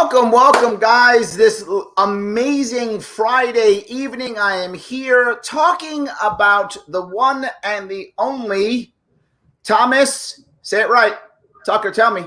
Welcome, guys. This amazing Friday evening, I am here talking about the one and the only Thomas. Say it right. Tucker, tell me.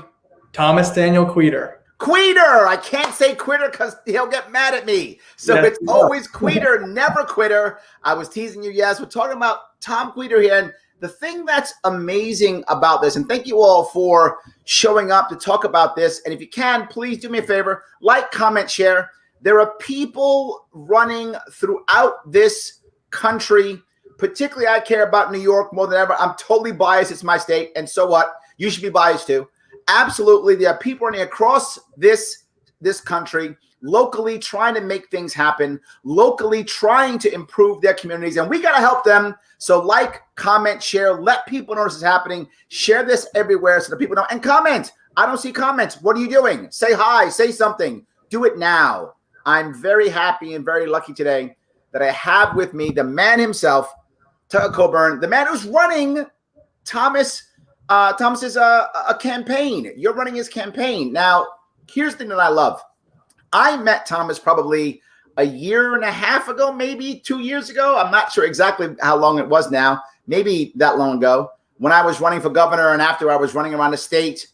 Thomas Daniel Queter. Queter. I can't say quitter because he'll get mad at me. So it's always Queter, never quitter. I was teasing you. Yes, we're talking about Tom Queter here. And the thing that's amazing about this, and thank you all for showing up to talk about this. And if you can, please do me a favor, like, comment, share. There are people running throughout this country. Particularly, I care about New York more than ever. I'm totally biased. It's my state. And so what? You should be biased too. Absolutely. There are people running across this country, locally trying to make things happen, locally trying to improve their communities. And we got to help them. So like, comment, share, let people know this is happening. Share this everywhere so that people know. And comment. I don't see comments. What are you doing? Say hi. Say something. Do it now. I'm very happy and very lucky today that I have with me the man himself, Tucker Coburn, the man who's running Thomas's a campaign. You're running his campaign. Now, here's the thing that I love. I met Thomas probably a year and a half ago, maybe 2 years ago. I'm not sure exactly how long it was now. Maybe that long ago when I was running for governor and after I was running around the state.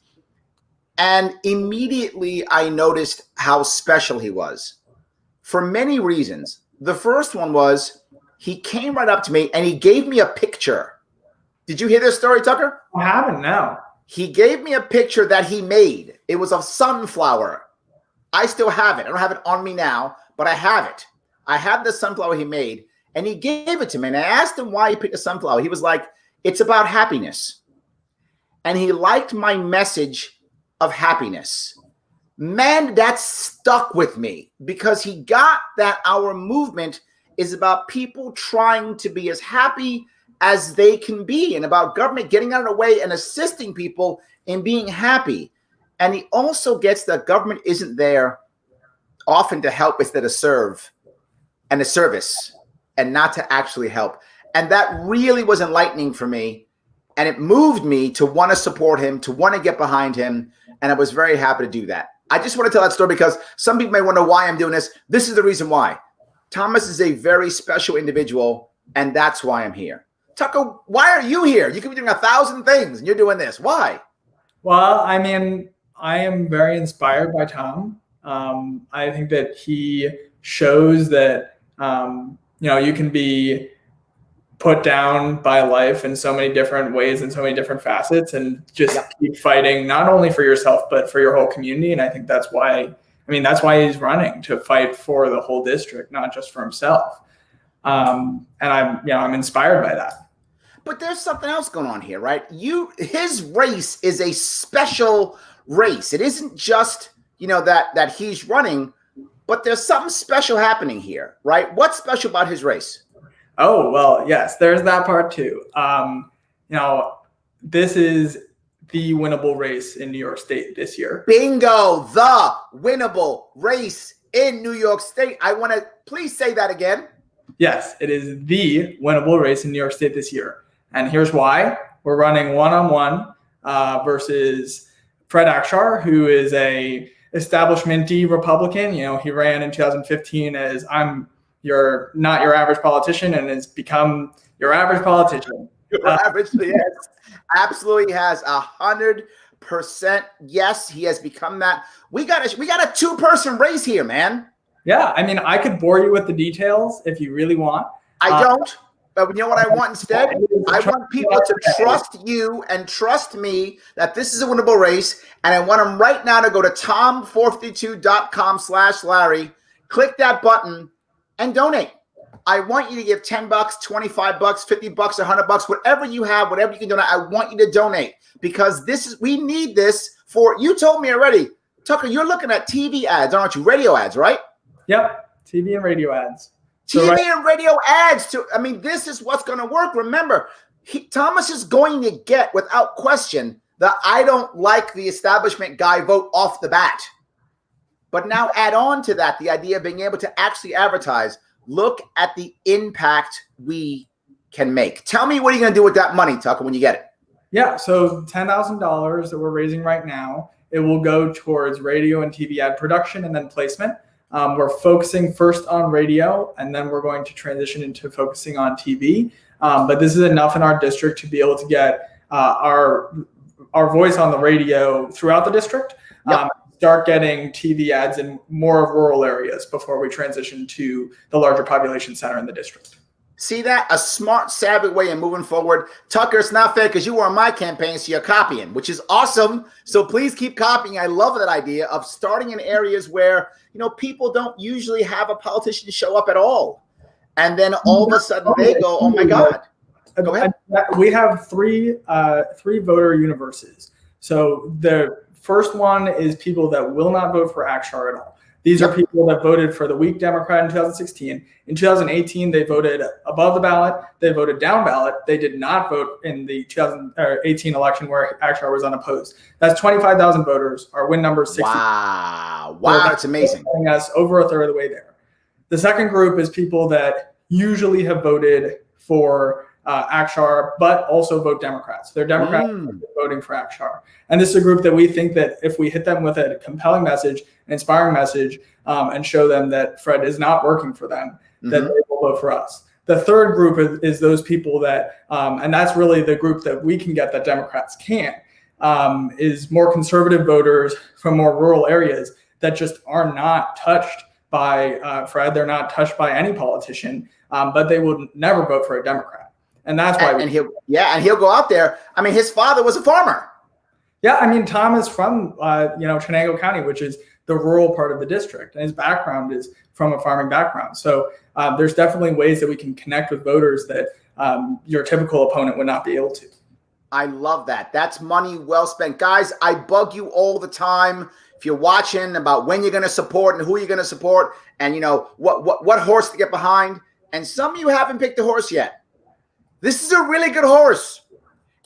And immediately I noticed how special he was for many reasons. The first one was he came right up to me and he gave me a picture. Did you hear this story, Tucker? I haven't, no. He gave me a picture that he made. It was a sunflower. I still have it. I don't have it on me now, but I have it. I have the sunflower he made, and he gave it to me. And I asked him why he picked a sunflower. He was like, it's about happiness. And he liked my message of happiness. Man, that stuck with me because he got that our movement is about people trying to be as happy as they can be and about government getting out of the way and assisting people in being happy. And he also gets that government isn't there often to help, instead of serve and a service and not to actually help. And that really was enlightening for me. And it moved me to want to support him, to want to get behind him. And I was very happy to do that. I just want to tell that story because some people may wonder why I'm doing this. This is the reason why. Thomas is a very special individual, and that's why I'm here. Tucker, why are you here? You could be doing 1,000 things, and you're doing this. Why? Well, I mean, I am very inspired by Tom. I think that he shows that, you can be put down by life in so many different ways and so many different facets and just keep fighting not only for yourself, but for your whole community. And I think that's why he's running, to fight for the whole district, not just for himself. And I'm inspired by that. But there's something else going on here, right? His race is a special race. It isn't just, that he's running, but there's something special happening here, right? What's special about his race? Oh, well, yes, there's that part too. This is the winnable race in New York State this year. Bingo, the winnable race in New York State. I want to please say that again. Yes, it is the winnable race in New York State this year. And here's why. We're running one-on-one versus Fred Akshar, who is a establishment-y Republican. He ran in 2015 as not your average politician and has become your average politician. Your average, yes. Absolutely has 100%. Yes, he has become that. We got a two-person race here, man. Yeah, I mean, I could bore you with the details if you really want. I don't. But you know what I want instead? I want people to trust you and trust me that this is a winnable race. And I want them right now to go to tom452.com/Larry, click that button and donate. I want you to give $10, $25, $50, $100, whatever you have, whatever you can donate. I want you to donate because we need this for, you told me already, Tucker, you're looking at TV ads, aren't you? Radio ads, right? Yep. TV and radio ads. And radio ads. This is what's going to work. Remember, Thomas is going to get, without question, the I don't like the establishment guy vote off the bat. But now add on to that the idea of being able to actually advertise. Look at the impact we can make. Tell me, what are you going to do with that money, Tucker, when you get it? Yeah, so $10,000 that we're raising right now it will go towards radio and TV ad production and then placement. We're focusing first on radio, and then we're going to transition into focusing on TV. But this is enough in our district to be able to get our voice on the radio throughout the district. Yep. Start getting TV ads in more rural areas before we transition to the larger population center in the district. See that? A smart, savvy way of moving forward. Tucker, it's not fair because you were on my campaign, so you're copying, which is awesome. So please keep copying. I love that idea of starting in areas where, people don't usually have a politician show up at all. And then all of a sudden they go, oh my God. Go ahead. We have three voter universes. So the first one is people that will not vote for Akshar at all. These are people that voted for the weak Democrat in 2016. In 2018, they voted above the ballot. They voted down ballot. They did not vote in the 2018 election where Akshar was unopposed. That's 25,000 voters. Our win number is 60. Wow, that's amazing. Us over a third of the way there. The second group is people that usually have voted for Akshar, but also vote Democrats. They're Democrats voting for Akshar. And this is a group that we think that if we hit them with a compelling message, an inspiring message, and show them that Fred is not working for them, that they will vote for us. The third group is those people that, and that's really the group that we can get that Democrats can't, is more conservative voters from more rural areas that just are not touched by Fred. They're not touched by any politician, but they would never vote for a Democrat. And that's why he'll go out there. I mean, his father was a farmer. Yeah, I mean, Tom is from Chenango County, which is the rural part of the district, and his background is from a farming background. So there's definitely ways that we can connect with voters that your typical opponent would not be able to. I love that. That's money well spent, guys. I bug you all the time if you're watching about when you're going to support and who you're going to support, and what horse to get behind. And some of you haven't picked a horse yet. This is a really good horse.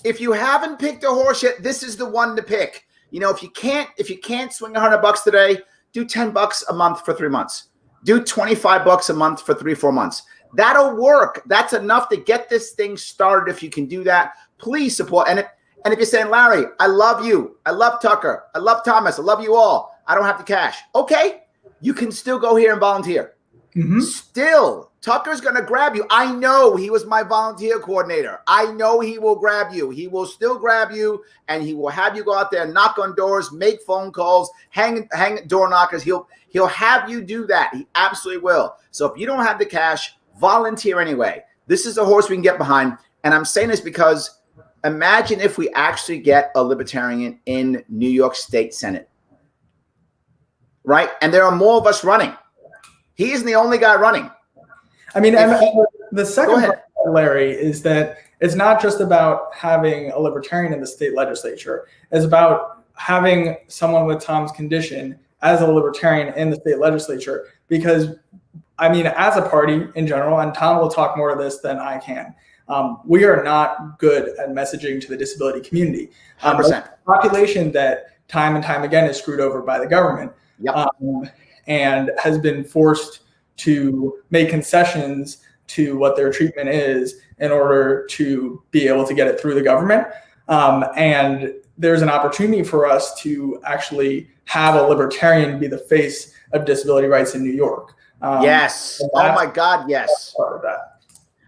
If you haven't picked a horse yet, this is the one to pick. If you can't swing $100 today, do $10 a month for 3 months. Do $25 a month for 3-4 months. That'll work. That's enough to get this thing started. If you can do that, please support. And if you're saying, Larry, I love you, I love Tucker, I love Thomas, I love you all, I don't have the cash. Okay, you can still go here and volunteer. Still, Tucker's going to grab you. I know he was my volunteer coordinator. I know he will grab you. He will still grab you, and he will have you go out there, knock on doors, make phone calls, hang door knockers. He'll have you do that. He absolutely will. So if you don't have the cash, volunteer anyway. This is a horse we can get behind. And I'm saying this because imagine if we actually get a libertarian in New York State Senate, right? And there are more of us running. He isn't the only guy running. I mean, the second part, Larry, is that it's not just about having a libertarian in the state legislature. It's about having someone with Tom's condition as a libertarian in the state legislature. Because, I mean, as a party in general, and Tom will talk more of this than I can, we are not good at messaging to the disability community. 100%. Population that time and time again is screwed over by the government. Yep. And has been forced to make concessions to what their treatment is in order to be able to get it through the government. And there's an opportunity for us to actually have a libertarian be the face of disability rights in New York. Yes. Oh my God. Yes. Part of that.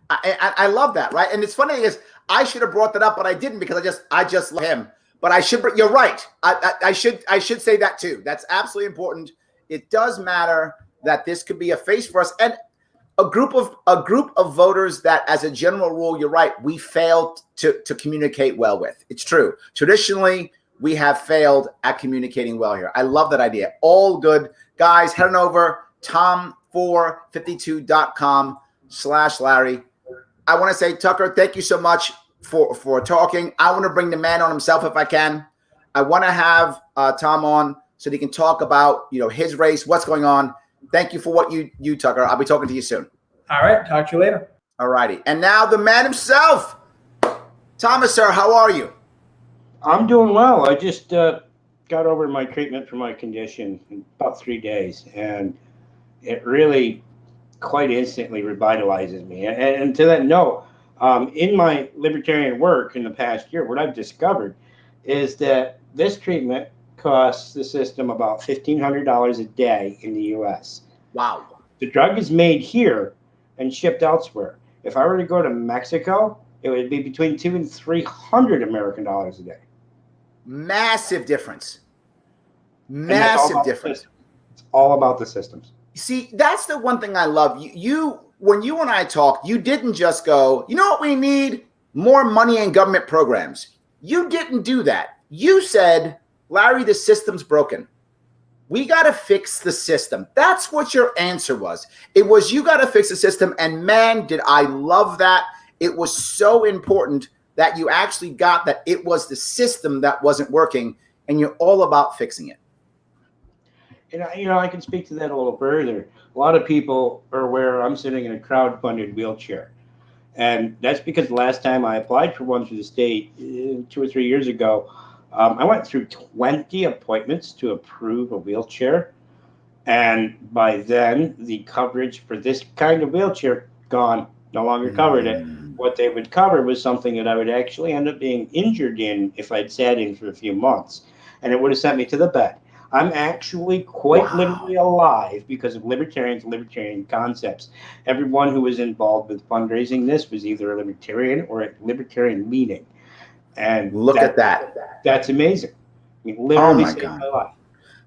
I love that. Right. And it's funny is I should have brought that up, but I didn't because I just love him. But I should. You're right. I should say that too. That's absolutely important. It does matter that this could be a face for us and a group of voters that, as a general rule, you're right, we failed to communicate well with. It's true. Traditionally, we have failed at communicating well here. I love that idea. All good. Guys, head on over tom452.com/Larry. I want to say, Tucker, thank you so much for talking. I want to bring the man on himself if I can. I want to have Tom on so that he can talk about his race, what's going on. Thank you for what you Tucker. I'll be talking to you soon. All right. Talk to you later. All righty. And now the man himself. Thomas, sir, how are you? I'm doing well. I just got over my treatment for my condition in about 3 days, and it really quite instantly revitalizes me. And to that note, in my libertarian work in the past year, what I've discovered is that this treatment costs the system about $1,500 a day in the U.S. Wow. The drug is made here and shipped elsewhere. If I were to go to Mexico, it would be between $200 and $300 American dollars a day. Massive difference. Massive difference. It's all about the systems. See, that's the one thing I love. You when you and I talked, you didn't just go, you know what we need? More money in government programs. You didn't do that. You said, Larry, the system's broken. We got to fix the system. That's what your answer was. It was, you got to fix the system. And man, did I love that. It was so important that you actually got that it was the system that wasn't working, and you're all about fixing it. And I can speak to that a little further. A lot of people are aware I'm sitting in a crowdfunded wheelchair. And that's because the last time I applied for one through the state 2 or 3 years ago, I went through 20 appointments to approve a wheelchair. And by then, the coverage for this kind of wheelchair gone, no longer covered it. What they would cover was something that I would actually end up being injured in if I'd sat in for a few months. And it would have sent me to the bed. I'm actually quite literally alive because of libertarian concepts. Everyone who was involved with fundraising this was either a libertarian or a libertarian meeting. And look at that. That's amazing. I mean, literally saved my life.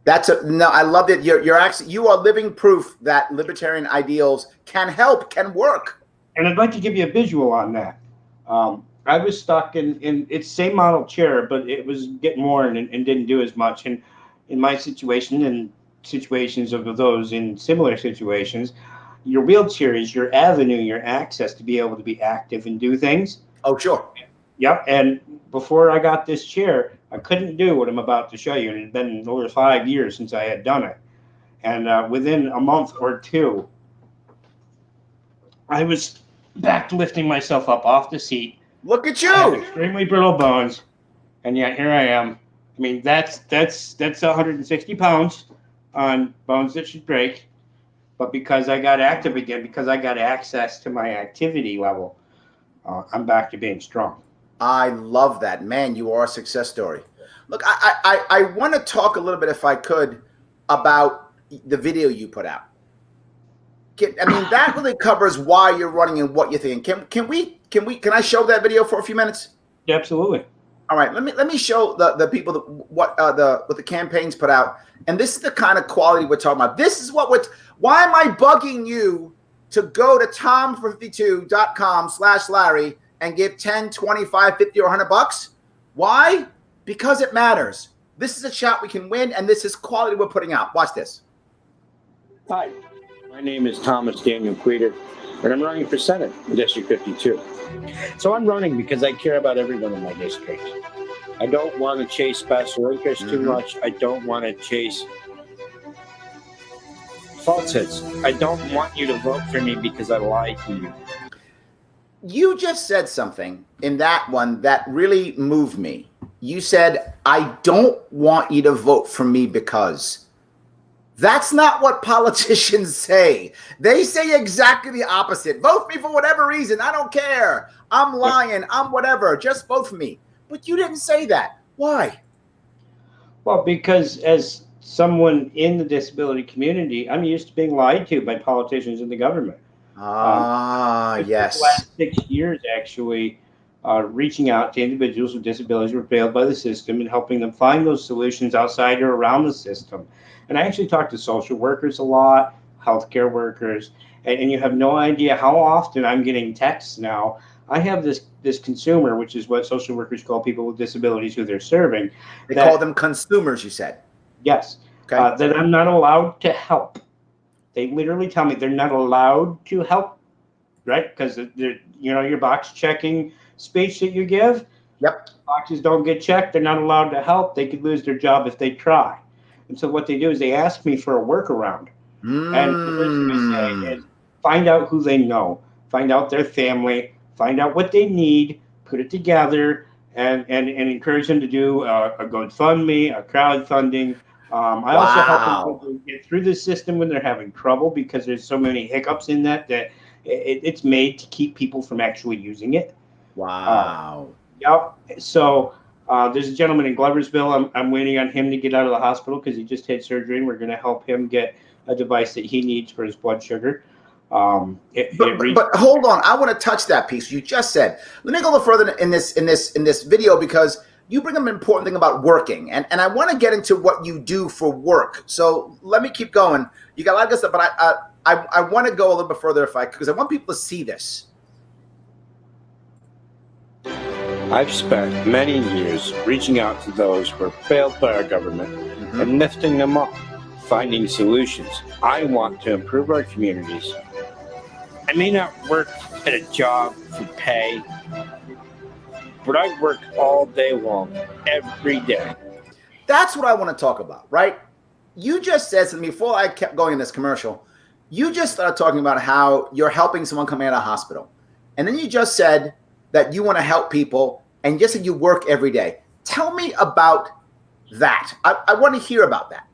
I love it. You are living proof that libertarian ideals can help, can work. And I'd like to give you a visual on that. I was stuck in it's same model chair, but it was getting worn and didn't do as much. And in my situation and situations of those in similar situations, your wheelchair is your avenue, your access to be able to be active and do things. Oh, sure. Yep. And before I got this chair, I couldn't do what I'm about to show you. And it had been over 5 years since I had done it. And within a month or two, I was back to lifting myself up off the seat. Look at you. I have extremely brittle bones. And yet here I am. I mean, that's 160 pounds on bones that should break. But because I got active again, because I got access to my activity level, I'm back to being strong. I love that. Man, you are a success story. Look, I want to talk a little bit, if I could, about the video you put out. That really covers why you're running and what you're thinking. Can I show that video for a few minutes? Yeah, absolutely. All right, let me show the people what the campaign's put out, and this is the kind of quality we're talking about. This is why am I bugging you to go to tom52.com/Larry and give 10, 25, 50, or $100? Why? Because it matters. This is a shot we can win, and this is quality we're putting out. Watch this. Hi, my name is Thomas Daniel Queter, and I'm running for Senate in District 52. So I'm running because I care about everyone in my district. I don't want to chase special interests too much. I don't want to chase falsehoods. I don't want you to vote for me because I lied to you. You just said something in that one that really moved me. You said, I don't want you to vote for me because. That's not what politicians say. They say exactly the opposite. Vote me for whatever reason. I don't care. I'm lying. I'm whatever. Just vote for me. But you didn't say that. Why? Well, because as someone in the disability community, I'm used to being lied to by politicians in the government. Yes. The last 6 years, actually, reaching out to individuals with disabilities who were failed by the system and helping them find those solutions outside or around the system. And I actually talk to social workers a lot, healthcare workers, and you have no idea how often I'm getting texts now. I have this consumer, which is what social workers call people with disabilities who they're serving. They call them consumers, you said. Yes. Okay. That I'm not allowed to help. They literally tell me they're not allowed to help, right? Because your box checking speech that you give, boxes don't get checked. They're not allowed to help. They could lose their job if they try. And so what they do is they ask me for a workaround. And the first thing I say is find out who they know, find out their family, find out what they need, put it together, and encourage them to do a GoFundMe, a crowdfunding. I also help them get through the system when they're having trouble because there's so many hiccups in that it's made to keep people from actually using it. Wow. So There's a gentleman in Gloversville. I'm waiting on him to get out of the hospital because he just had surgery, and we're going to help him get a device that he needs for his blood sugar. But hold on, I want to touch that piece you just said. Let me go a little further in this video, because you bring up an important thing about working, and I want to get into what you do for work. So let me keep going. You got a lot of good stuff, but I want to go a little bit further because I want people to see this. I've spent many years reaching out to those who are failed by our government and lifting them up, finding solutions. I want to improve our communities. I may not work at a job for pay, but I work all day long, every day. That's what I want to talk about, right? You just said to me before I kept going in this commercial, you just started talking about how you're helping someone come out of hospital. And then you just said that you want to help people, and you just said you work every day. Tell me about that. I want to hear about that.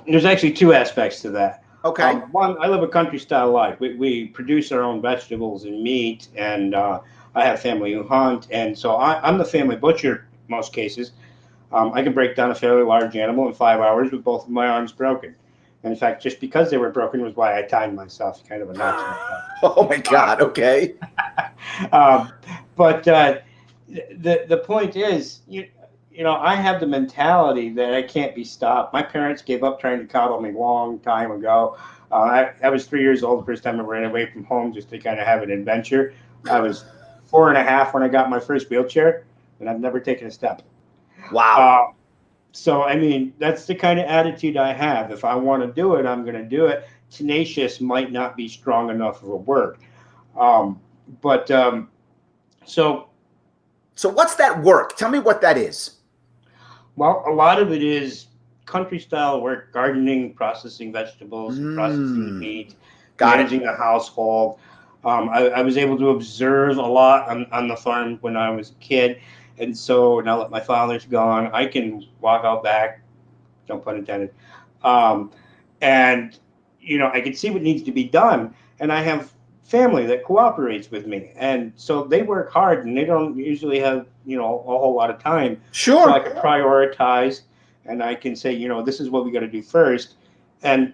There's actually two aspects to that. Okay. One, I live a country style life. We produce our own vegetables and meat, and I have family who hunt, and so I'm the family butcher in most cases. I can break down a fairly large animal in 5 hours with both of my arms broken. And in fact, just because they were broken was why I timed myself, kind of a notch. Oh my God. Okay. But the point is, you know, I have the mentality that I can't be stopped. My parents gave up trying to coddle me a long time ago. I was 3 years old the first time I ran away from home just to kind of have an adventure. I was 4.5 when I got my first wheelchair, and I've never taken a step. Wow. So, I mean, that's the kind of attitude I have. If I want to do it, I'm going to do it. Tenacious might not be strong enough of a word. So what's that work? Tell me what that is. Well, a lot of it is country style work, gardening, processing vegetables, processing meat, managing the household. I was able to observe a lot on the farm when I was a kid. And so now that my father's gone, I can walk out back, no pun intended. And, you know, I can see what needs to be done. And I have family that cooperates with me. And so they work hard, and they don't usually have, you know, a whole lot of time. Sure. So I can prioritize, and I can say, you know, this is what we got to do first. And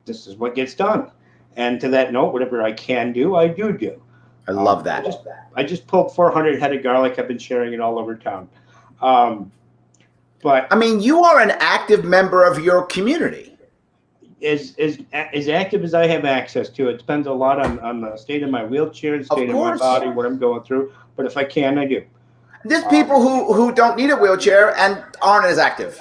this is what gets done. And to that note, whatever I can do, I do. I love that. I just pulled 400 head of garlic. I've been sharing it all over town. But I mean, you are an active member of your community. As active as I have access to. It depends a lot on the state of my wheelchair, the state of my body, what I'm going through. But if I can, I do. There's people who don't need a wheelchair and aren't as active.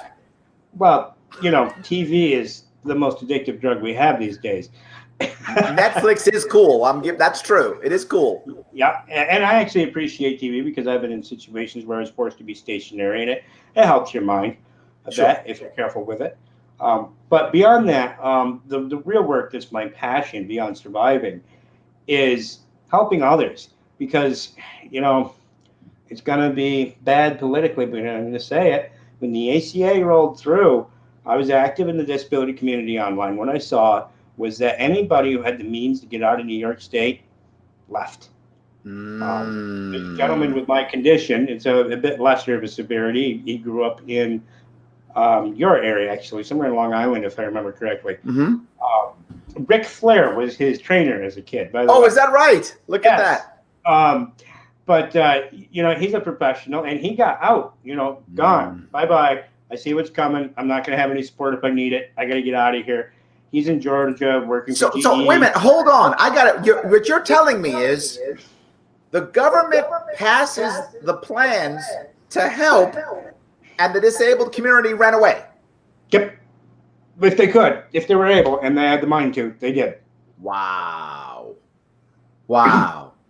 Well, you know, TV is the most addictive drug we have these days. Netflix is cool. That's true. It is cool. Yeah, and I actually appreciate TV because I've been in situations where I was forced to be stationary, and it helps your mind a bit if you're careful with it. But beyond that, the real work that's my passion beyond surviving is helping others, because, you know, it's going to be bad politically, but I'm going to say it. When the ACA rolled through, I was active in the disability community online. What I saw was that anybody who had the means to get out of New York State left. The gentleman with my condition, it's a bit lesser of a severity. He grew up in your area, actually, somewhere in Long Island, if I remember correctly. Ric Flair was his trainer as a kid. By the way. Is that right? Look at that. But you know, he's a professional, and he got out, you know, gone. Bye-bye. I see what's coming. I'm not going to have any support if I need it. I got to get out of here. He's in Georgia working for GE. So wait a minute. Hold on. I got it. What you're telling me is the government passes the plans to help, and the disabled community ran away. Yep. If they could, if they were able, and they had the mind to, they did. Wow.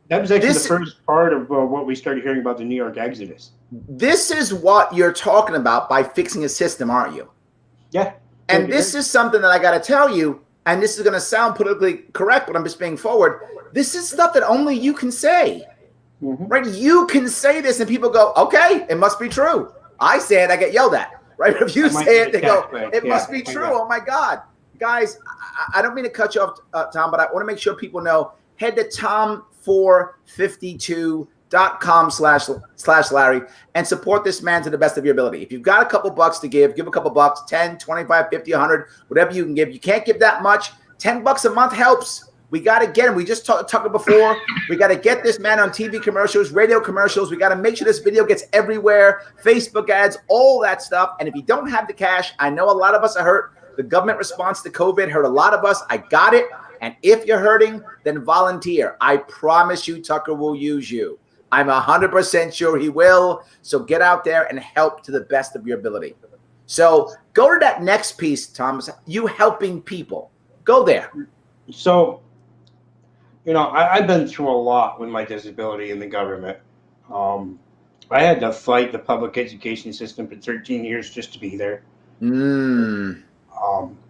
That was actually the first part of what we started hearing about the New York exodus. This is what you're talking about by fixing a system, aren't you? Yeah. And this is something that I got to tell you, and this is going to sound politically correct, but I'm just being forward. This is stuff that only you can say, right? You can say this, and people go, okay, it must be true. I say it, I get yelled at, right? If you say it, they go, it must be true. Oh, my God. Guys, I don't mean to cut you off, Tom, but I want to make sure people know, head to Tom452 Fundraiser.com/Larry and support this man to the best of your ability. If you've got a couple bucks to give a couple bucks, 10, 25, 50, 100, whatever you can give. You can't give that much. $10 a month helps. We got to get him. We just talked before. We got to get this man on TV commercials, radio commercials. We got to make sure this video gets everywhere, Facebook ads, all that stuff. And if you don't have the cash, I know a lot of us are hurt. The government response to COVID hurt a lot of us. I got it. And if you're hurting, then volunteer. I promise you, Tucker will use you. I'm 100% sure he will. So get out there and help to the best of your ability. So go to that next piece, Thomas. You helping people. Go there. So, I've been through a lot with my disability in the government. I had to fight the public education system for 13 years just to be there.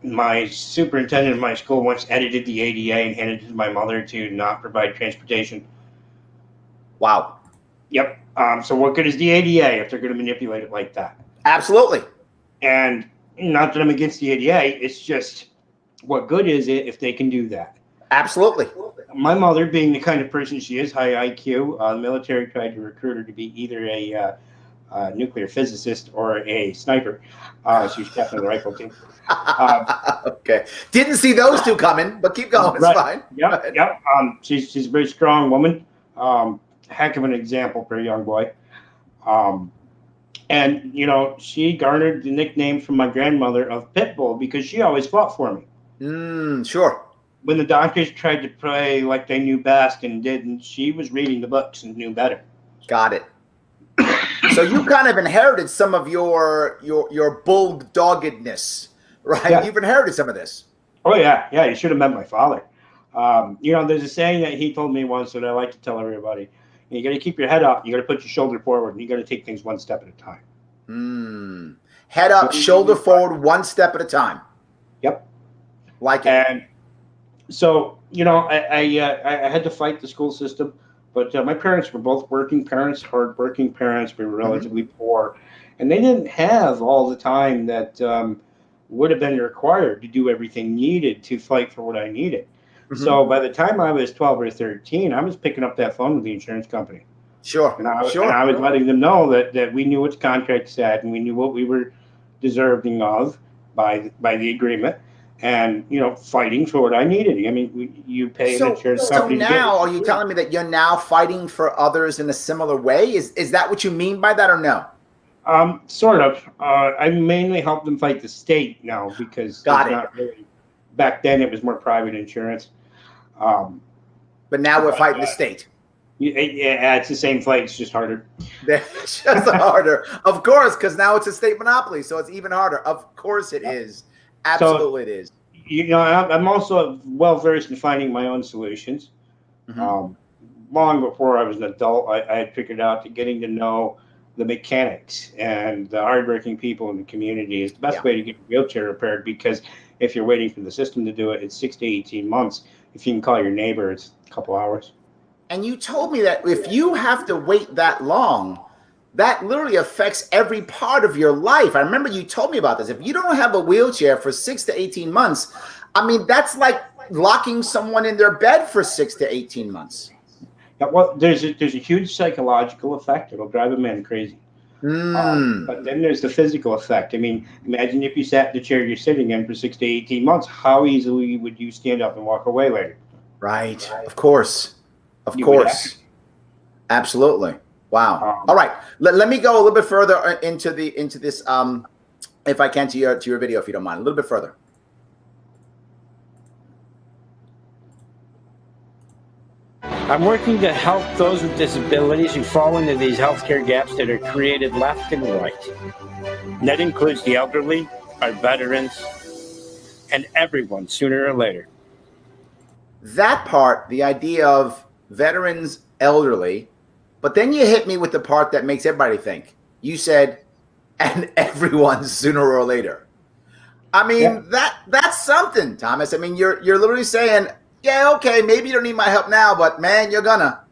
My superintendent of my school once edited the ADA and handed it to my mother to not provide transportation. Wow. Yep. So what good is the ADA if they're going to manipulate it like that? Absolutely. And not that I'm against the ADA, it's just what good is it if they can do that? Absolutely. My mother, being the kind of person she is, high IQ, the military tried to recruit her to be either a nuclear physicist or a sniper. She was captain of the rifle team. Okay. Didn't see those two coming, but keep going. It's right. fine. Yep. She's a very strong woman. Heck of an example for a young boy. And, she garnered the nickname from my grandmother of Pitbull because she always fought for me. Sure. When the doctors tried to play like they knew best and didn't, she was reading the books and knew better. Got it. So you kind of inherited some of your bulldoggedness, right? Yeah. You've inherited some of this. Oh, yeah. Yeah, you should have met my father. There's a saying that he told me once that I like to tell everybody. You got to keep your head up. You got to put your shoulder forward, and you got to take things one step at a time. Head up, shoulder forward, one step at a time. Yep. Like it. And so, I had to fight the school system, but my parents were both working parents, hardworking parents. We were relatively poor, and they didn't have all the time that would have been required to do everything needed to fight for what I needed. So by the time I was 12 or 13, I was picking up that phone with the insurance company. Sure. And I was letting them know that we knew what the contract said and we knew what we were deserving of by the agreement. And, fighting for what I needed. I mean, you pay an insurance company. So now, are you telling me that you're now fighting for others in a similar way? Is that what you mean by that or no? Sort of. I mainly help them fight the state now because not really. Back then, it was more private insurance. But now we're fighting the state. Yeah, it's the same fight. It's just harder. It's just harder. Of course, because now it's a state monopoly, so it's even harder. Of course it is. Absolutely it is. I'm also well-versed in finding my own solutions. Long before I was an adult, I had figured out that getting to know the mechanics and the hardworking people in the community is the best way to get a wheelchair repaired, because if you're waiting for the system to do it, it's 6 to 18 months. If you can call your neighbor, it's a couple hours. And you told me that if you have to wait that long, that literally affects every part of your life. I remember you told me about this. If you don't have a wheelchair for 6 to 18 months, I mean, that's like locking someone in their bed for 6 to 18 months. Yeah, well, there's a huge psychological effect. It'll drive a man crazy. But then there's the physical effect. I mean, imagine if you sat in the chair you're sitting in for 6 to 18 months. How easily would you stand up and walk away later? Right. Of course. Of course. Absolutely. Wow. All right. Let me go a little bit further into this, if I can, to your video, if you don't mind, a little bit further. I'm working to help those with disabilities who fall into these healthcare gaps that are created left and right. And that includes the elderly, our veterans, and everyone sooner or later. That part, the idea of veterans, elderly, but then you hit me with the part that makes everybody think. You said, and everyone sooner or later. I mean, that's something, Thomas. I mean, you're literally saying, yeah, okay, maybe you don't need my help now, but man, you're gonna.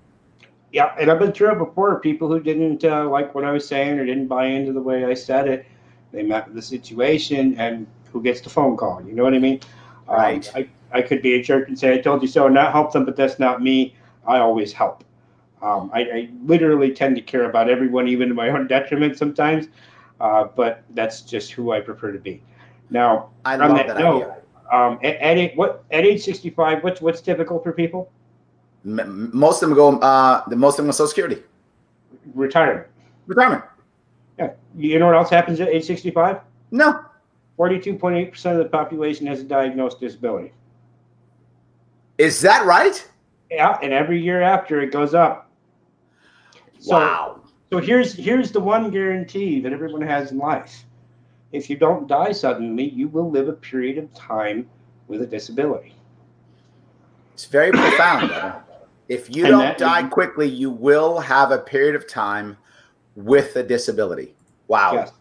Yeah, and I've been through it before. People who didn't like what I was saying or didn't buy into the way I said it, they met with the situation, and who gets the phone call? You know what I mean? Right. I could be a jerk and say, I told you so, and not help them, but that's not me. I always help. I literally tend to care about everyone, even to my own detriment sometimes. But that's just who I prefer to be. Now, I on love that idea. At age 65, what's typical for people? Most of them go. Most of them go Social Security. Retirement. Yeah. You know what else happens at age 65? No. 42.8% of the population has a diagnosed disability. Is that right? Yeah, and every year after it goes up. Wow. So here's the one guarantee that everyone has in life. If you don't die suddenly, you will live a period of time with a disability. It's very profound. If you don't die quickly, you will have a period of time with a disability. Wow. Yes.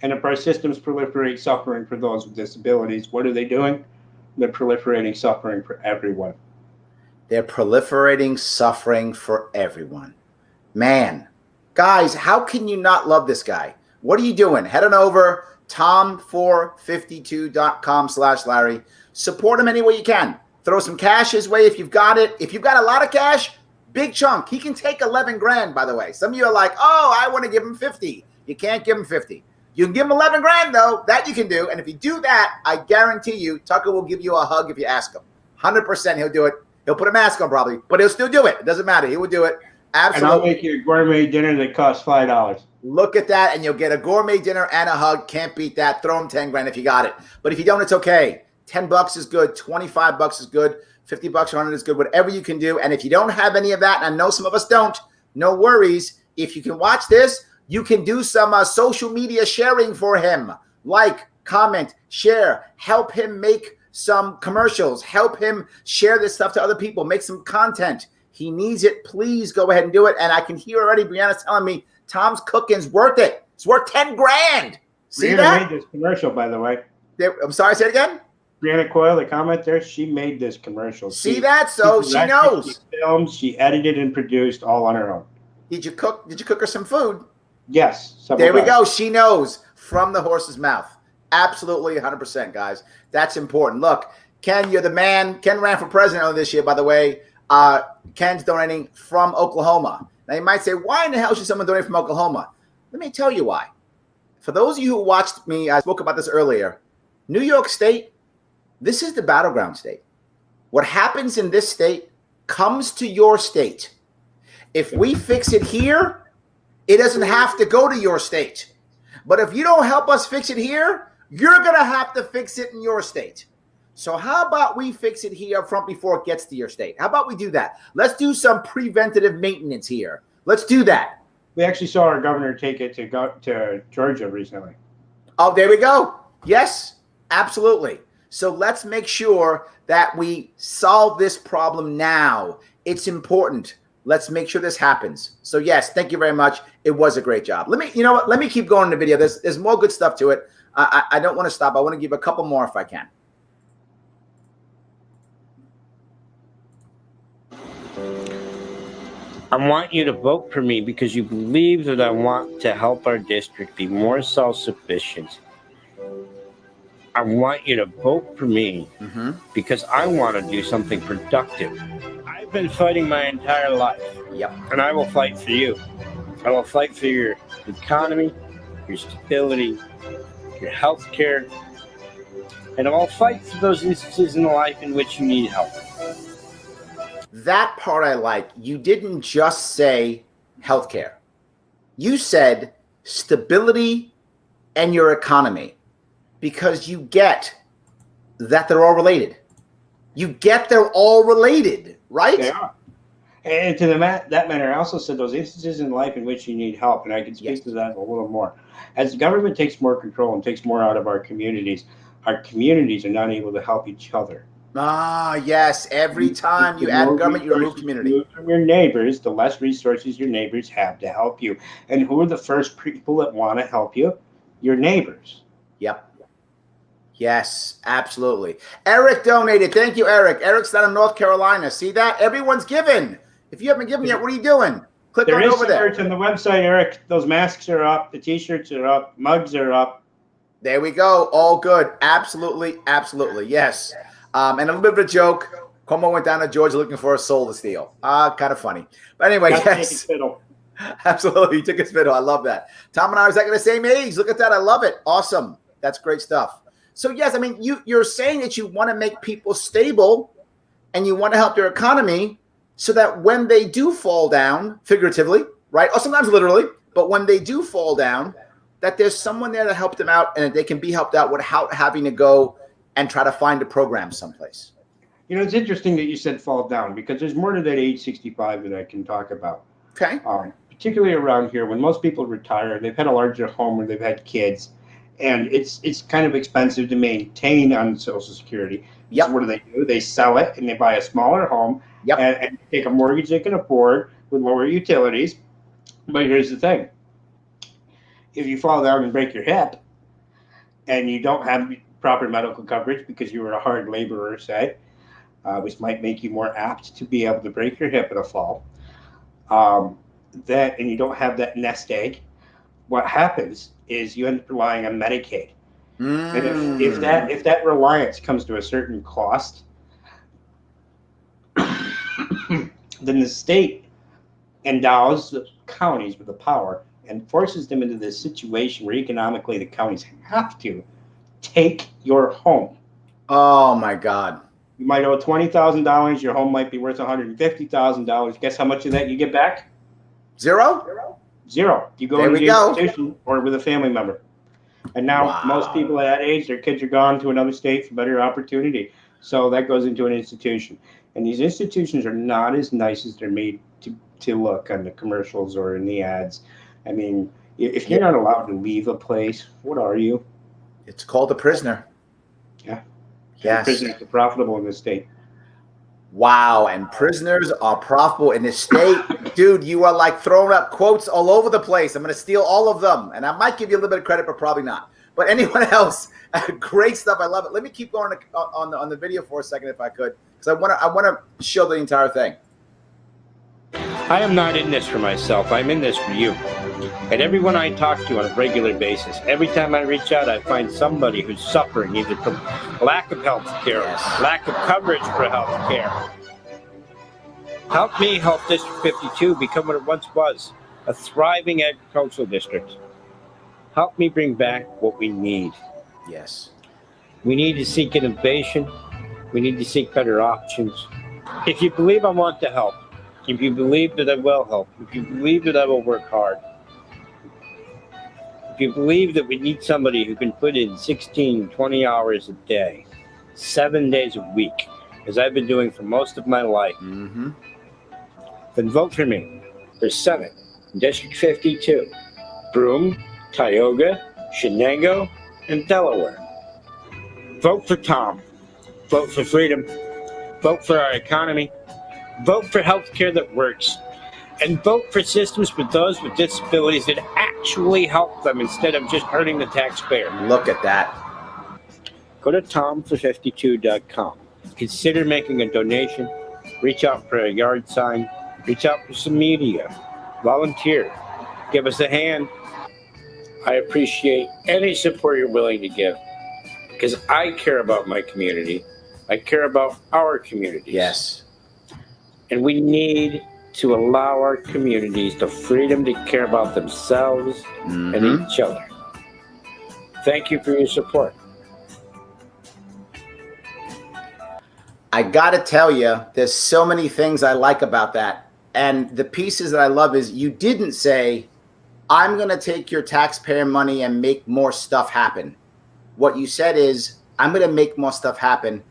And if our systems proliferate suffering for those with disabilities, what are they doing? They're proliferating suffering for everyone. They're proliferating suffering for everyone. Man, guys, how can you not love this guy? What are you doing? Head on over tom452.com/Larry. Support him any way you can. Throw some cash his way if you've got it. If you've got a lot of cash, big chunk. He can take 11 grand, by the way. Some of you are like, oh, I want to give him 50. You can't give him 50. You can give him 11 grand, though. That you can do. And if you do that, I guarantee you, Tucker will give you a hug if you ask him. 100% he'll do it. He'll put a mask on probably, but he'll still do it. It doesn't matter. He will do it. Absolutely. And I'll make you a gourmet dinner that costs $5. Look at that, and you'll get a gourmet dinner and a hug. Can't beat that. Throw him 10 grand if you got it. But if you don't, it's okay. $10 is good. $25 is good. $50 or 100 is good. Whatever you can do. And if you don't have any of that, and I know some of us don't, no worries. If you can watch this, you can do some social media sharing for him. Like, comment, share, help him make some commercials, help him share this stuff to other people, make some content. He needs it. Please go ahead and do it. And I can hear already Brianna's telling me Tom's cooking's worth it. It's worth 10 grand. See Brianna that? made this commercial, by the way. I'm sorry, say it again. Brianna Coyle, the comment there, she made this commercial. See that? So she knows. She filmed, she edited and produced all on her own. Did you cook her some food? Yes. There we go. She knows from the horse's mouth. Absolutely 100%, guys. That's important. Look, Ken, you're the man. Ken ran for president this year, by the way. Ken's donating from Oklahoma. Now, you might say, why in the hell should someone donate from Oklahoma? Let me tell you why. For those of you who watched me, I spoke about this earlier. New York State, this is the battleground state. What happens in this state comes to your state. If we fix it here, it doesn't have to go to your state. But if you don't help us fix it here, you're going to have to fix it in your state. So how about we fix it here up front before it gets to your state? How about we do that? Let's do some preventative maintenance here. Let's do that. We actually saw our governor take it to Georgia recently. Oh, there we go. Yes, absolutely. So let's make sure that we solve this problem now. It's important. Let's make sure this happens. So yes, thank you very much. It was a great job. You know what? Let me keep going in the video. There's more good stuff to it. I don't want to stop. I want to give a couple more if I can. I want you to vote for me because you believe that I want to help our district be more self-sufficient. I want you to vote for me because I want to do something productive. I've been fighting my entire life. Yep. And I will fight for you. I will fight for your economy, your stability, your health care, and I'll fight for those instances in life in which you need help. That part I like. You didn't just say healthcare. You said stability and your economy, because you get that they're all related. You get they're all related, right? They are. And to that matter, I also said those instances in life in which you need help, and I can speak to that a little more. As the government takes more control and takes more out of our communities are not able to help each other. Ah, yes. Every time you add government, you remove community. From your neighbors, the less resources your neighbors have to help you. And who are the first people that want to help you? Your neighbors. Yep. Yes, absolutely. Eric donated. Thank you, Eric. Eric's down in North Carolina. See that? Everyone's given. If you haven't given yet, what are you doing? Click on over there. There is on the website, Eric. Those masks are up. The T-shirts are up. Mugs are up. There we go. All good. Absolutely. Absolutely. Yes. And a little bit of a joke. Cuomo went down to Georgia looking for a soul to steal. Kind of funny. But anyway, yes. Absolutely. He took his fiddle. I love that. Tom and I are exactly the same age. Look at that. I love it. Awesome. That's great stuff. So, yes, I mean, you're saying that you want to make people stable and you want to help their economy so that when they do fall down, figuratively, right, or sometimes literally, but when they do fall down, that there's someone there to help them out and that they can be helped out without having to go and try to find a program someplace. You know, it's interesting that you said fall down because there's more to that age 65 that I can talk about. Okay. Particularly around here, when most people retire, they've had a larger home or they've had kids, and it's kind of expensive to maintain on Social Security. Yep. So what do? They sell it and they buy a smaller home and take a mortgage they can afford with lower utilities. But here's the thing. If you fall down and break your hip and you don't have proper medical coverage because you were a hard laborer, say, which might make you more apt to be able to break your hip in a fall, and you don't have that nest egg, what happens is you end up relying on Medicaid. And if that reliance comes to a certain cost, then the state endows the counties with the power and forces them into this situation where economically the counties have to take your home. Oh my God. You might owe $20,000. Your home might be worth $150,000. Guess how much of that you get back? Zero. You go to the institution or with a family member. And now most people at that age, their kids are gone to another state for better opportunity. So that goes into an institution. And these institutions are not as nice as they're made to look on the commercials or in the ads. I mean, if you're not allowed to leave a place, what are you? It's called a prisoner. Yeah. Yes. Prisoners are profitable in this state. Wow. And prisoners are profitable in this state. Dude, you are like throwing up quotes all over the place. I'm going to steal all of them. And I might give you a little bit of credit, but probably not. But anyone else, great stuff. I love it. Let me keep going on the video for a second if I could, because I want to show the entire thing. I am not in this for myself. I'm in this for you. And everyone I talk to on a regular basis, every time I reach out, I find somebody who's suffering either from lack of health care, lack of coverage for health care. Help me help District 52 become what it once was, a thriving agricultural district. Help me bring back what we need. Yes. We need to seek innovation. We need to seek better options. If you believe I want to help, if you believe that I will help, if you believe that I will work hard, if you believe that we need somebody who can put in 16, 20 hours a day, 7 days a week, as I've been doing for most of my life, then vote for me for Senate, District 52, Broome, Tioga, Shenango, and Delaware. Vote for Tom. Vote for freedom. Vote for our economy. Vote for health care that works. And vote for systems for those with disabilities that actually help them instead of just hurting the taxpayer. Look at that. Go to tomfor52.com. Consider making a donation. Reach out for a yard sign. Reach out for some media. Volunteer. Give us a hand. I appreciate any support you're willing to give because I care about my community. I care about our communities. Yes. And we need to allow our communities the freedom to care about themselves and each other. Thank you for your support. I got to tell you, there's so many things I like about that. And the pieces that I love is you didn't say, I'm going to take your taxpayer money and make more stuff happen. What you said is, I'm going to make more stuff happen,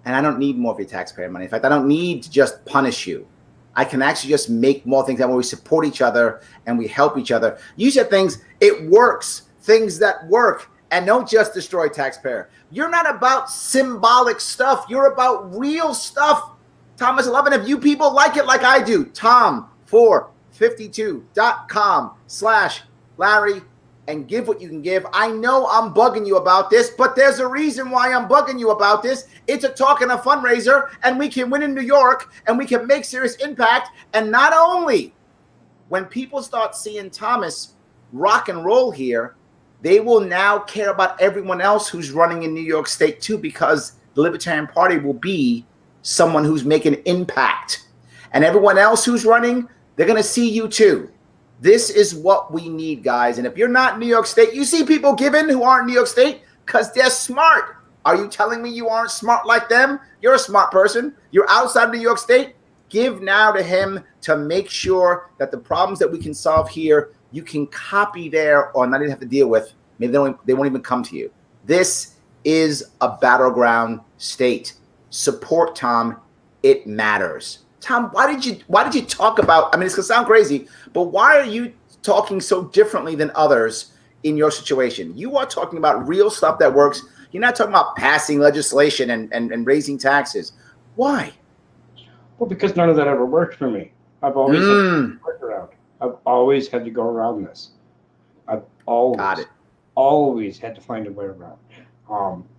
and I don't need more of your taxpayer money. In fact, I don't need to just punish you. I can actually just make more things that where we support each other and we help each other. You said things, it works, things that work, and don't just destroy taxpayer. You're not about symbolic stuff. You're about real stuff. Thomas 11, if you people like it like I do, tom452.com/Larry, and give what you can give. I know I'm bugging you about this, but there's a reason why I'm bugging you about this. It's a talk and a fundraiser, and we can win in New York, and we can make serious impact. And not only, when people start seeing Thomas rock and roll here, they will now care about everyone else who's running in New York State too, because the Libertarian Party will be someone who's making impact. And everyone else who's running, they're going to see you too. This is what we need, guys. And if you're not in New York State, you see people giving who aren't in New York State because they're smart. Are you telling me you aren't smart like them? You're a smart person. You're outside of New York State. Give now to him to make sure that the problems that we can solve here, you can copy there or not even have to deal with. Maybe they won't even come to you. This is a battleground state. Support Tom. It matters. Tom, why did you talk about, I mean, it's going to sound crazy, but why are you talking so differently than others in your situation? You are talking about real stuff that works. You're not talking about passing legislation and raising taxes. Why? Well, because none of that ever worked for me. I've always had to work around. I've always had to go around this. I've always had to find a way around.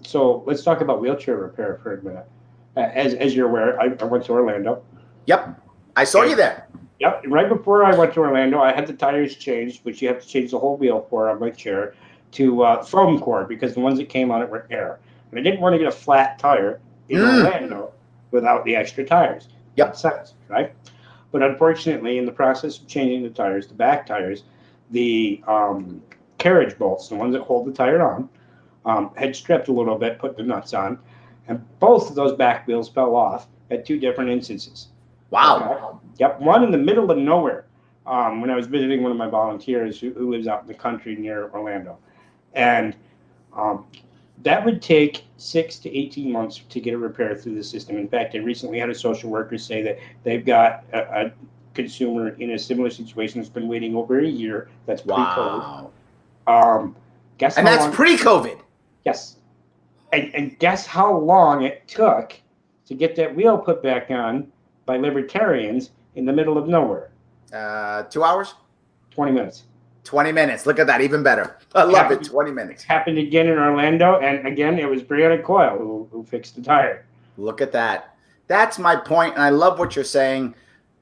So let's talk about wheelchair repair for a minute. As you're aware, I went to Orlando. Yep. I saw you there. Yep. Right before I went to Orlando, I had the tires changed, which you have to change the whole wheel for on my chair, to foam core because the ones that came on it were air. And I didn't want to get a flat tire in Orlando without the extra tires. Yep. Makes sense, right? But unfortunately, in the process of changing the tires, the back tires, the carriage bolts, the ones that hold the tire on, had stripped a little bit, put the nuts on, and both of those back wheels fell off at two different instances. Wow. Okay. Yep. One in the middle of nowhere when I was visiting one of my volunteers who lives out in the country near Orlando. And that would take 6 to 18 months to get a repair through the system. In fact, I recently had a social worker say that they've got a consumer in a similar situation that's been waiting over a year. That's pre-COVID. Wow. And that's pre-COVID. Yes. And guess how long it took to get that wheel put back on by libertarians in the middle of nowhere? 2 hours? 20 minutes. 20 minutes. Look at that. Even better. I love it. 20 minutes. Happened again in Orlando. And again, it was Brianna Coyle who fixed the tire. Look at that. That's my point. And I love what you're saying.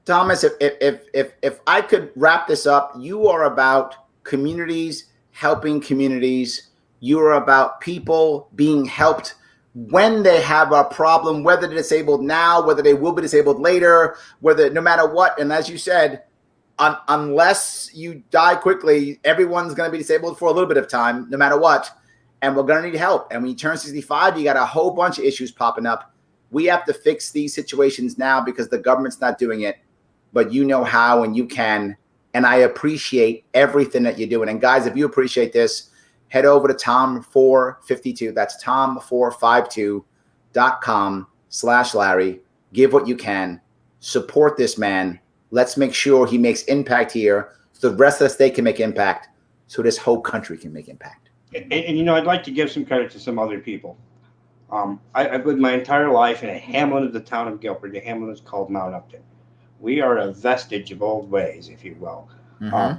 Thomas, if I could wrap this up, you are about communities, helping communities. You are about people being helped when they have a problem, whether they're disabled now, whether they will be disabled later, whether no matter what. And as you said, unless you die quickly, everyone's going to be disabled for a little bit of time, no matter what. And we're going to need help. And when you turn 65, you got a whole bunch of issues popping up. We have to fix these situations now because the government's not doing it. But you know how and you can. And I appreciate everything that you're doing. And guys, if you appreciate this, head over to Tom452. That's Tom452.com/Larry. Give what you can. Support this man. Let's make sure he makes impact here so the rest of the state can make impact, so this whole country can make impact. And you know, I'd like to give some credit to some other people. I've lived my entire life in a hamlet of the town of Guilford. The hamlet is called Mount Upton. We are a vestige of old ways, if you will.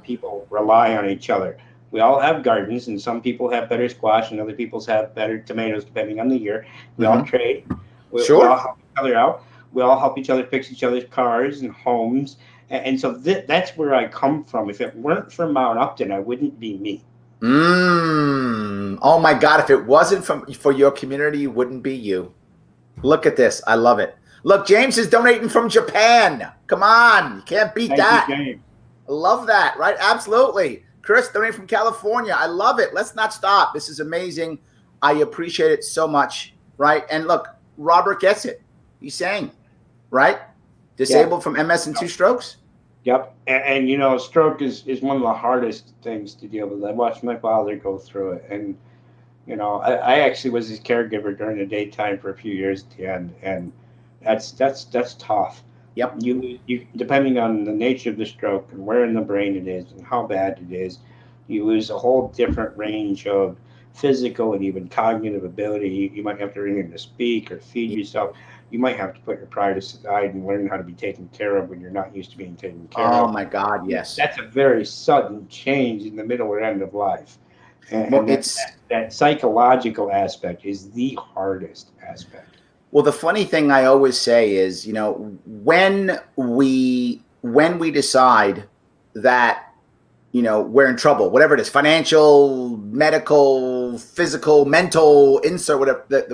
People rely on each other. We all have gardens, and some people have better squash, and other people have better tomatoes, depending on the year. We all trade. We all help each other out. We all help each other fix each other's cars and homes. And so that's where I come from. If it weren't for Mount Upton, I wouldn't be me. Oh, my God. If it wasn't for your community, you wouldn't be you. Look at this. I love it. Look, James is donating from Japan. Come on. You can't beat that. Thank you, James. I love that, right? Absolutely. Chris donating from California. I love it. Let's not stop. This is amazing. I appreciate it so much, right? And look, Robert gets it. He's saying, right? Disabled from MS and 2 strokes. Yep. And you know, stroke is one of the hardest things to deal with. I watched my father go through it. And, you know, I actually was his caregiver during the daytime for a few years at the end. And that's tough. Yep. You depending on the nature of the stroke and where in the brain it is and how bad it is, you lose a whole different range of physical and even cognitive ability. You might have to learn to speak or feed yourself. You might have to put your pride aside and learn how to be taken care of when you're not used to being taken care of. Oh my God, yes. That's a very sudden change in the middle or end of life. And that psychological aspect is the hardest aspect. Well, the funny thing I always say is, you know, when we decide that, you know, we're in trouble, whatever it is, financial, medical, physical, mental, insert,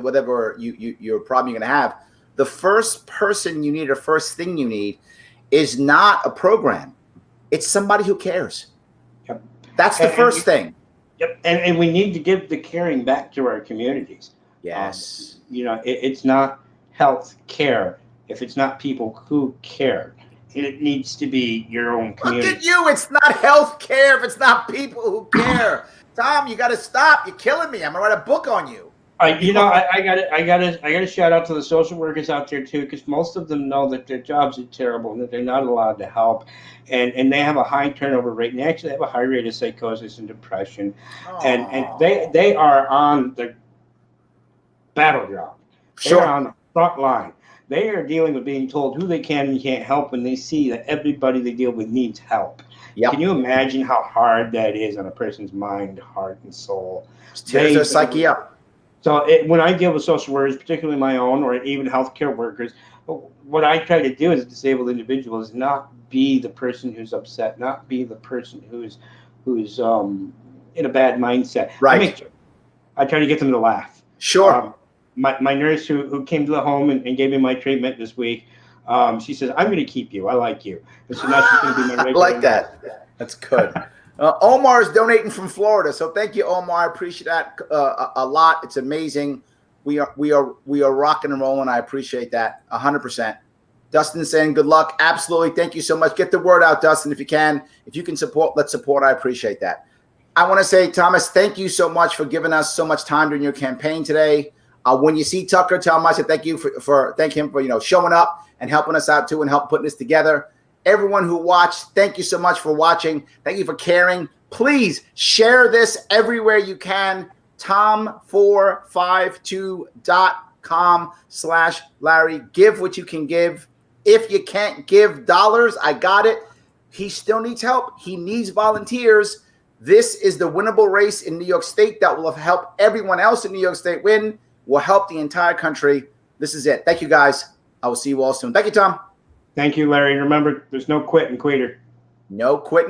whatever your problem you're going to have, the first person you need or first thing you need is not a program. It's somebody who cares. Yep. That's the first thing. Yep. And we need to give the caring back to our communities. Yes. It's not health care if it's not people who care. It needs to be your own community. Look at you. It's not health care if it's not people who care. Tom, you got to stop. You're killing me. I'm going to write a book on you. I gotta shout out to the social workers out there too, because most of them know that their jobs are terrible and that they're not allowed to help, and they have a high turnover rate, and they actually have a high rate of psychosis and depression, and they are on the battleground. Sure. They're on the front line. They are dealing with being told who they can and can't help when they see that everybody they deal with needs help. Yep. Can you imagine how hard that is on a person's mind, heart, and soul? Tears their psyche up. So when I deal with social workers, particularly my own or even healthcare workers, what I try to do as a disabled individual is not be the person who's upset, not be the person who's in a bad mindset. Right. I try to get them to laugh. Sure. My nurse who came to the home and gave me my treatment this week, she says, "I'm going to keep you. I like you." And so now she's going to be my regular. I like that. That's good. Omar is donating from Florida, so thank you, Omar. I appreciate that a lot. It's amazing. We are rocking and rolling. I appreciate that 100%. Dustin saying good luck. Absolutely. Thank you so much. Get the word out, Dustin, if you can. If you can support, let's support. I appreciate that. I want to say, Thomas, thank you so much for giving us so much time during your campaign today. When you see Tucker, tell him I said thank you thank him for showing up and helping us out too and help putting this together. Everyone who watched, thank you so much for watching. Thank you for caring. Please share this everywhere you can. tom452.com/Larry. Give what you can give. If you can't give dollars, I got it. He still needs help. He needs volunteers. This is the winnable race in New York State that will help everyone else in New York State win, will help the entire country. This is it. Thank you, guys. I will see you all soon. Thank you, Tom. Thank you, Larry. Remember, there's no quit and queter. No quitting.